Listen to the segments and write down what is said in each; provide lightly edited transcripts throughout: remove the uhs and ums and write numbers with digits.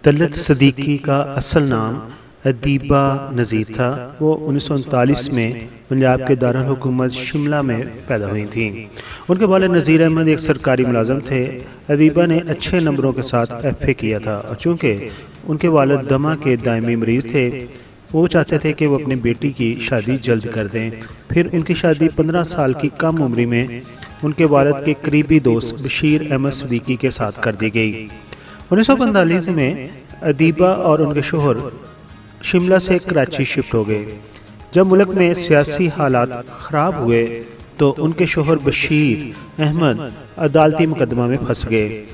तलत सदीकी का असल नाम अदीबा नज़ीर था। वो 1939 में पंजाब के दारुल हुकूमत शिमला में पैदा हुई थीं। उनके वालिद नज़ीर अहमद एक सरकारी मुलाजम थे। अदीबा ने अच्छे नंबरों के साथ FA किया था और चूँकि उनके वालिद दमा के दायमी मरीज थे, वो चाहते थे कि वो अपनी बेटी की शादी जल्द कर दें। फिर उनकी शादी 15 साल की कम उम्री में उनके वालिद के करीबी दोस्त बशीर अहमद सदीकी के साथ कर दी गई। 1945 में अदीबा और उनके शोहर शिमला से कराची शिफ्ट हो गए। जब मुल्क में सियासी हालात ख़राब हुए तो उनके शोहर बशीर अहमद अदालती मुकदमा में फंस गए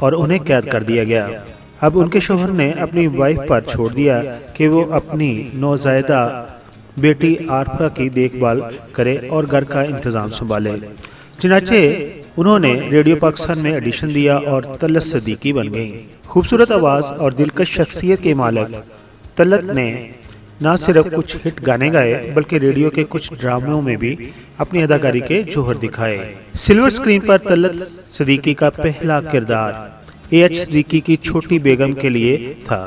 और उन्हें कैद कर दिया गया। अब उनके शोहर ने अपनी वाइफ पर छोड़ दिया कि वो अपनी नौज़ायदा बेटी आरफा की देखभाल करे और घर का इंतज़ाम संभाले। चुनाचे उन्होंने रेडियो पाकिस्तान में एडिशन दिया और तलत सदीकी बन गई। खूबसूरत आवाज़ और दिलकश शख्सियत के मालिक तलत ने न सिर्फ कुछ हिट गाने गाए बल्कि रेडियो के कुछ ड्रामों में भी अपनी अदाकारी के जौहर दिखाए। सिल्वर स्क्रीन पर तलत सदीकी का पहला किरदार AH सदीकी की छोटी बेगम के लिए था,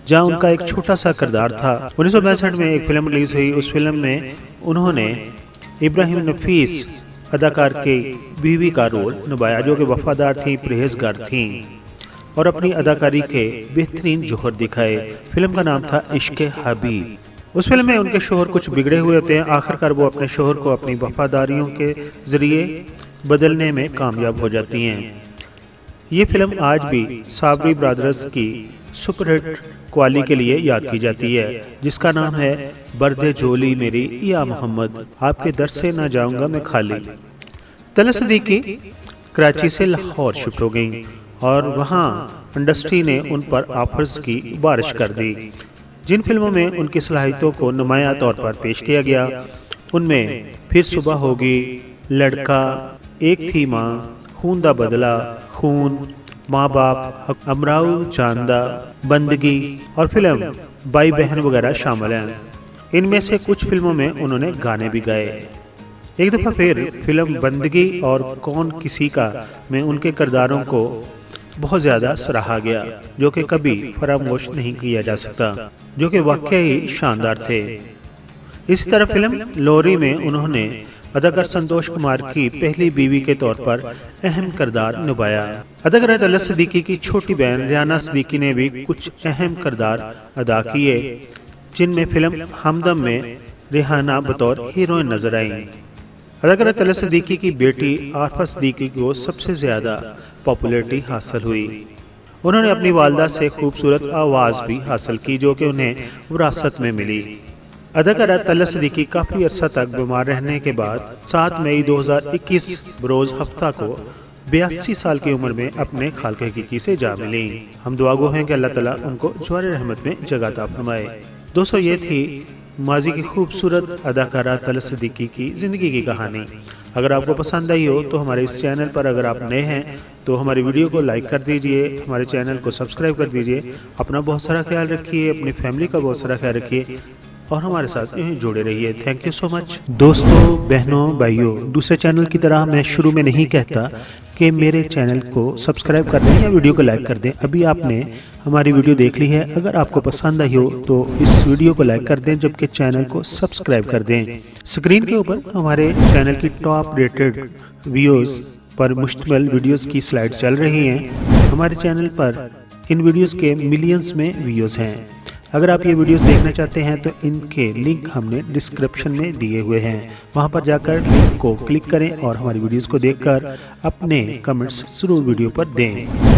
जहां उनका एक छोटा सा किरदार था। 1962 में एक फिल्म रिलीज हुई। उस फिल्म में उन्होंने इब्राहिम नफीस अदाकार के बीवी का रोल निभाया, जो कि वफादार थी, परहेजगार थीं और अपनी अदाकारी के बेहतरीन जौहर दिखाए। फिल्म का नाम था इश्क हबीब। उस फिल्म में उनके शोहर कुछ बिगड़े हुए होते हैं। आखिरकार वो अपने शोहर को अपनी वफादारियों के जरिए बदलने में कामयाब हो जाती हैं। ये फिल्म आज भी साबरी ब्रदर्स की सुपरहिट क्वाली के लिए याद की जाती है, जिसका नाम है बर्दे जोली मेरी या मोहम्मद, आपके दर से ना जाऊंगा मैं खाली। तलत सदीकी कराची से लाहौर शिफ्ट हो गई और वहाँ इंडस्ट्री ने उन पर ऑफर्स की बारिश कर दी। जिन फिल्मों में उनकी सलाहियतों को नुमाया तौर पर पेश किया गया उनमें फिर सुबह होगी, लड़का, एक थी माँ, खून दा बदला, खून, माँ बाप, अमराऊ चांदा, बंदगी और फिल्म भाई बहन वगैरह शामिल हैं। इनमें से कुछ फिल्मों में उन्होंने गाने भी गाए। एक दफ़ा फिर फिल्म बंदगी और कौन किसी का में उनके किरदारों को बहुत ज़्यादा सराहा गया, जो कि कभी फरामोश नहीं किया जा सकता, जो कि वाकई शानदार थे। इसी तरह फिल्म लोरी में उन्होंने अदाकार संतोष कुमार की पहली बीवी के तौर पर अहम किरदार निभाया। अदाकारा तलत सदीकी की छोटी बहन रियाना सदीकी ने भी कुछ अहम किरदार अदा किए, जिनमें फिल्म हमदम में रिहाना बतौर हीरोइन नजर आई। अदाकारा तलत सदीकी की बेटी आरफा सदीकी को सबसे ज़्यादा पॉपुलैरिटी हासिल हुई। उन्होंने अपनी वालदा से खूबसूरत आवाज़ भी हासिल की, जो कि उन्हें विरासत में मिली। अदाकारा तलत सदीकी काफ़ी अरसा तक बीमार रहने के बाद 7 मई 2021 बरोज़ हफ्ता को 82 साल की उम्र में अपने खालके हकीकी से जा मिली। हम दुआगो हैं कि अल्लाह ताला उनको जवार रहमत में जगह अता फरमाए। दोस्तों, ये थी माजी की खूबसूरत अदाकारा तलत सदीकी की ज़िंदगी की कहानी। अगर आपको पसंद आई हो तो हमारे इस चैनल पर अगर आप नए हैं तो हमारी वीडियो को लाइक कर दीजिए, हमारे चैनल को सब्सक्राइब कर दीजिए। अपना बहुत सारा ख्याल रखिए, अपनी फैमिली का बहुत सारा ख्याल रखिए और हमारे साथ यूँ ही जुड़े रहिए। Thank you so much. दोस्तों, बहनों, भाइयों, दूसरे चैनल की तरह मैं शुरू में नहीं कहता कि मेरे चैनल को सब्सक्राइब कर दें या वीडियो को लाइक कर दें। अभी आपने हमारी वीडियो देख ली है, अगर आपको पसंद आई हो तो इस वीडियो को लाइक कर दें, जबकि चैनल को सब्सक्राइब कर दें। स्क्रीन के ऊपर हमारे चैनल की टॉप रेटेड वीडियोस पर मुश्तमिल वीडियोस की स्लाइड चल रही हैं। हमारे चैनल पर इन वीडियोस के मिलियंस में व्यूज़ हैं। अगर आप ये वीडियोस देखना चाहते हैं तो इनके लिंक हमने डिस्क्रिप्शन में दिए हुए हैं, वहां पर जाकर लिंक को क्लिक करें और हमारी वीडियोस को देखकर अपने कमेंट्स ज़रूर वीडियो पर दें।